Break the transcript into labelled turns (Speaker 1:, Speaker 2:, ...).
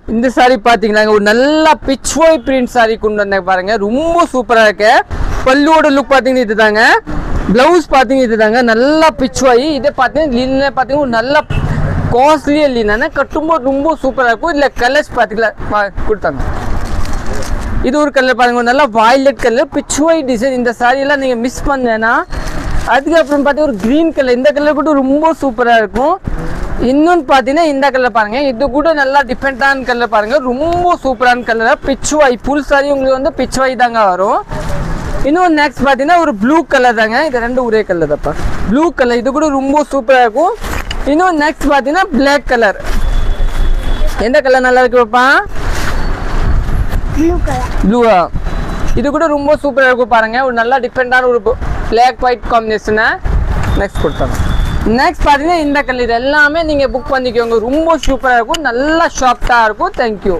Speaker 1: இந்த சாரி பாத்தீங்களா ஒரு நல்ல பிச் ஒயிட் பிரிண்ட் சாரி கொண்டு வந்தேன் பாருங்க. ரொம்ப சூப்பரா இருக்கு. பல்லுவோட லுக் பாத்தீங்கன்னா இதுதாங்க. பிளவுஸ் பாத்தீங்கன்னா இதுதாங்க. நல்லா பிச் ஒய். இதே பாத்தீங்கன்னா பாத்தீங்கன்னா ஒரு நல்ல காஸ்ட்லியா இல்லைன்னா கட்டும்போது ரொம்ப சூப்பரா இருக்கும். இதுல கலர்ஸ் பாத்தீங்களா கொடுத்தாங்க. இது ஒரு கலர் பாருங்க, நல்லா violet colour pitch white design. இந்த சாரி எல்லாம் நீங்க மிஸ் பண்ணேன்னா அதுக்கப்புறம் பார்த்தீங்கன்னா ஒரு கிரீன் கலர். இந்த கலர் கூட ரொம்ப சூப்பரா இருக்கும். இன்னொன்று பார்த்தீங்கன்னா இந்த கலர் பாருங்க, இது கூட நல்லா டிஃப்ரெண்டான கலர் பாருங்க, ரொம்ப சூப்பரான கலர் பிச் ஒய். ஃபுல் சாரி உங்களுக்கு வந்து பிச் ஒய் தாங்க வரும். இன்னொன்று நெக்ஸ்ட் பார்த்தீங்கன்னா ஒரு ப்ளூ கலர் தாங்க. இது ரெண்டு ஒரே கலர் தான்ப்பா, ப்ளூ கலர். இது கூட ரொம்ப சூப்பராக இருக்கும். இன்னொன்று நெக்ஸ்ட் பார்த்தீங்கன்னா பிளாக் கலர். எந்த கலர் நல்லா இருக்குப்பா? ப்ளூவா? இது கூட ரொம்ப சூப்பராக இருக்கும் பாருங்க. ஒரு நல்லா டிஃப்ரெண்டான ஒரு பிளாக் ஒயிட் காம்பினேஷனை நெக்ஸ்ட் கொடுத்தாங்க. நெக்ஸ்ட் பார்த்தீங்கன்னா இந்த கலர். இது எல்லாமே நீங்கள் புக் பண்ணிக்கோங்க. ரொம்ப சூப்பராக இருக்கும், நல்லா சாஃப்டாக இருக்கும். தேங்க்யூ.